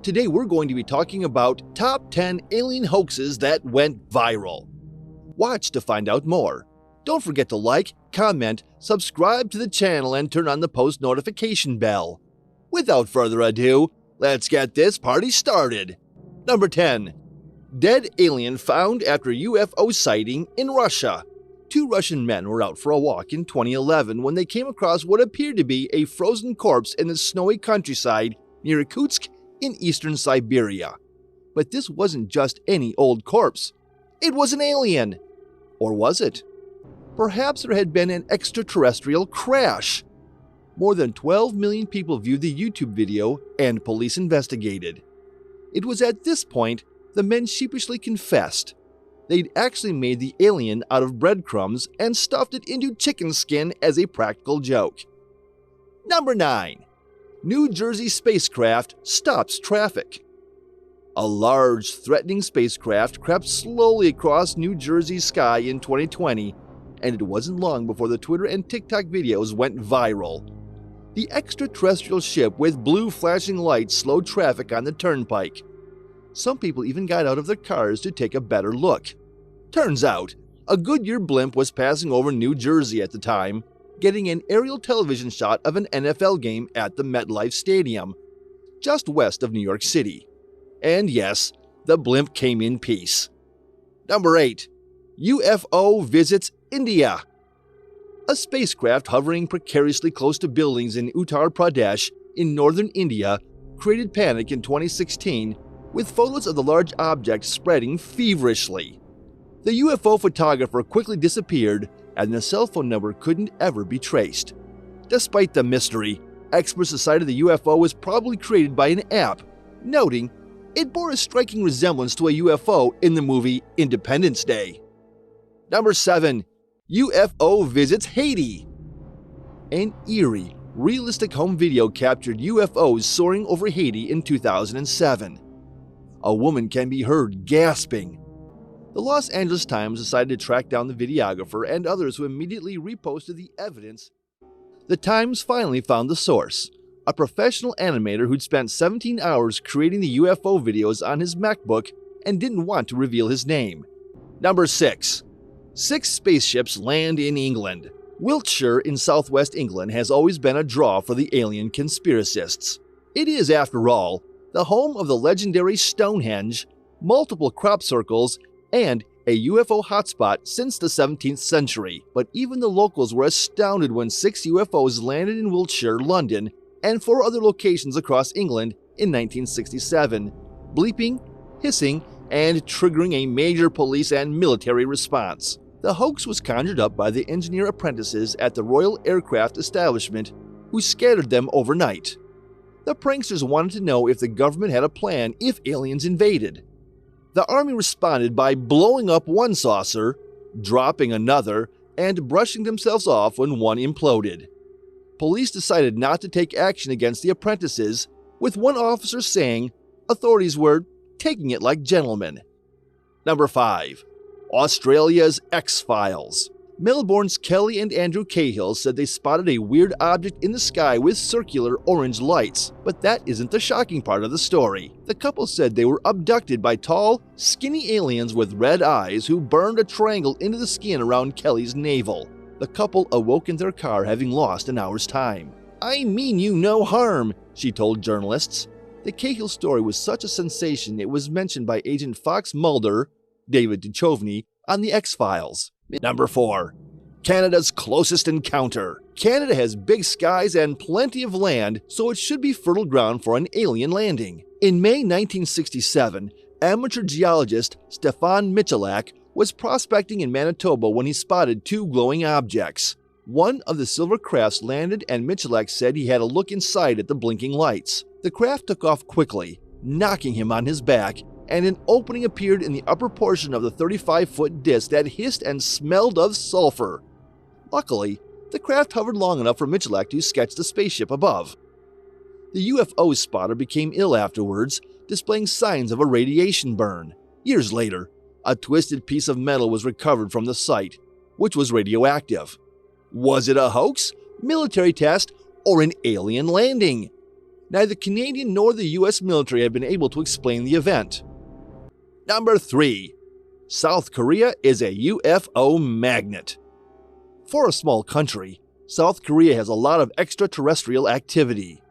Today we're going to be talking about top 10 alien hoaxes that went viral. Watch to find out more. Don't forget to like, comment, subscribe to the channel, and turn on the post notification bell. Without further ado, let's get this party started. Number 10. Dead alien found after UFO sighting in Russia. Two Russian men were out for a walk in 2011 when they came across what appeared to be a frozen corpse in the snowy countryside near Irkutsk in eastern Siberia. But this wasn't just any old corpse. It was an alien. Or was it? Perhaps there had been an extraterrestrial crash. More than 12 million people viewed the YouTube video and police investigated. It was at this point the men sheepishly confessed. They'd actually made the alien out of breadcrumbs and stuffed it into chicken skin as a practical joke. Number 9. New Jersey spacecraft stops traffic. A large, threatening spacecraft crept slowly across New Jersey's sky in 2020, and it wasn't long before the Twitter and TikTok videos went viral. The extraterrestrial ship with blue flashing lights slowed traffic on the turnpike. Some people even got out of their cars to take a better look. Turns out, a Goodyear blimp was passing over New Jersey at the time, getting an aerial television shot of an NFL game at the MetLife Stadium, just west of New York City. And yes, the blimp came in peace. Number 8. UFO visits India. A spacecraft hovering precariously close to buildings in Uttar Pradesh in northern India created panic in 2016 with photos of the large object spreading feverishly. The UFO photographer quickly disappeared, and the cell phone number couldn't ever be traced. Despite the mystery, experts decided the UFO was probably created by an app, noting it bore a striking resemblance to a UFO in the movie Independence Day. Number 7. UFO visits Haiti. An eerie, realistic home video captured UFOs soaring over Haiti in 2007. A woman can be heard gasping. The Los Angeles Times decided to track down the videographer and others who immediately reposted the evidence. The Times finally found the source, a professional animator who'd spent 17 hours creating the UFO videos on his MacBook and didn't want to reveal his name. Number 6. 6 spaceships land in England. Wiltshire in southwest England has always been a draw for the alien conspiracists. It is, after all, the home of the legendary Stonehenge, multiple crop circles, and a UFO hotspot since the 17th century. But even the locals were astounded when 6 UFOs landed in Wiltshire, London, and 4 other locations across England in 1967, bleeping, hissing, and triggering a major police and military response. The hoax was conjured up by the engineer apprentices at the Royal Aircraft Establishment, who scattered them overnight. The pranksters wanted to know if the government had a plan if aliens invaded. The army responded by blowing up one saucer, dropping another, and brushing themselves off when one imploded. Police decided not to take action against the apprentices, with one officer saying authorities were taking it like gentlemen. Number 5. Australia's X-Files. Melbourne's Kelly and Andrew Cahill said they spotted a weird object in the sky with circular orange lights, but that isn't the shocking part of the story. The couple said they were abducted by tall, skinny aliens with red eyes who burned a triangle into the skin around Kelly's navel. The couple awoke in their car having lost an hour's time. "I mean you no harm," she told journalists. The Cahill story was such a sensation it was mentioned by Agent Fox Mulder, David Duchovny, on The X-Files. Number 4. Canada's closest encounter. Canada has big skies and plenty of land, so it should be fertile ground for an alien landing. In May 1967, amateur geologist Stefan Michalak was prospecting in Manitoba when he spotted 2 glowing objects. One of the silver crafts landed, and Michalak said he had a look inside at the blinking lights. The craft took off quickly, knocking him on his back, and an opening appeared in the upper portion of the 35-foot disc that hissed and smelled of sulfur. Luckily, the craft hovered long enough for Michalak to sketch the spaceship above. The UFO spotter became ill afterwards, displaying signs of a radiation burn. Years later, a twisted piece of metal was recovered from the site, which was radioactive. Was it a hoax, military test, or an alien landing? Neither Canadian nor the US military have been able to explain the event. Number 3. South Korea is a UFO magnet. For a small country, South Korea has a lot of extraterrestrial activity.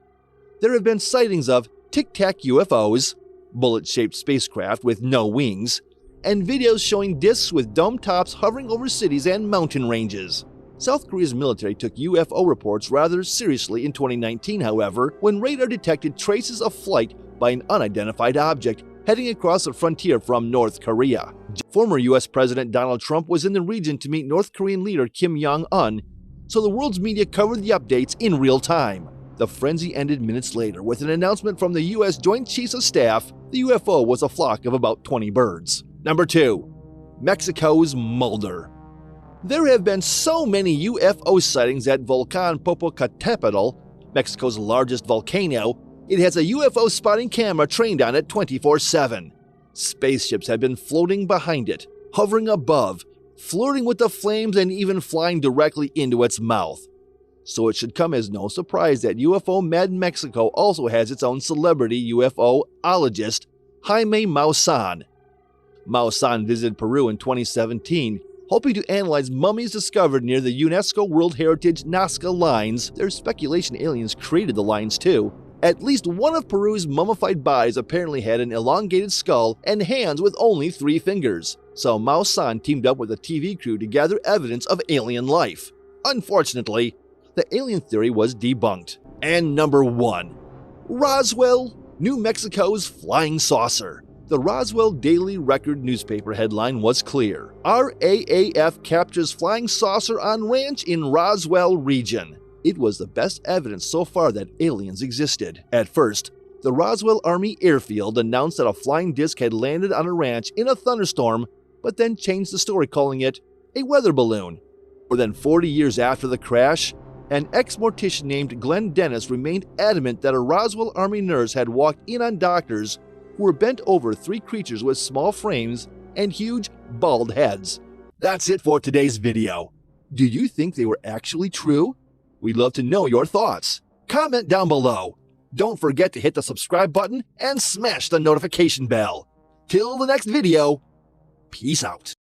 There have been sightings of tic-tac UFOs, bullet-shaped spacecraft with no wings, and videos showing discs with dome tops hovering over cities and mountain ranges. South Korea's military took UFO reports rather seriously in 2019, however, when radar detected traces of flight by an unidentified object heading across the frontier from North Korea. Former US President Donald Trump was in the region to meet North Korean leader Kim Jong-un, so the world's media covered the updates in real time. The frenzy ended minutes later with an announcement from the US Joint Chiefs of Staff. The UFO was a flock of about 20 birds. Number 2. Mexico's Mulder. There have been so many UFO sightings at Volcan Popocatépetl, Mexico's largest volcano. It has a UFO spotting camera trained on it 24/7. Spaceships have been floating behind it, hovering above, flirting with the flames, and even flying directly into its mouth. So it should come as no surprise that UFO Mad Mexico also has its own celebrity UFO-ologist, Jaime Maussan. Maussan visited Peru in 2017, hoping to analyze mummies discovered near the UNESCO World Heritage Nazca Lines. There's speculation aliens created the lines too. At least one of Peru's mummified bodies apparently had an elongated skull and hands with only 3 fingers. So Maussan teamed up with a TV crew to gather evidence of alien life. Unfortunately, the alien theory was debunked. And number 1. Roswell, New Mexico's flying saucer. The Roswell Daily Record newspaper headline was clear. RAAF captures flying saucer on ranch in Roswell region. It was the best evidence so far that aliens existed. At first, the Roswell Army Airfield announced that a flying disc had landed on a ranch in a thunderstorm, but then changed the story, calling it a weather balloon. More than 40 years after the crash, an ex-mortician named Glenn Dennis remained adamant that a Roswell Army nurse had walked in on doctors who were bent over 3 creatures with small frames and huge, bald heads. That's it for today's video. Do you think they were actually true? We'd love to know your thoughts. Comment down below. Don't forget to hit the subscribe button and smash the notification bell. Till the next video, peace out.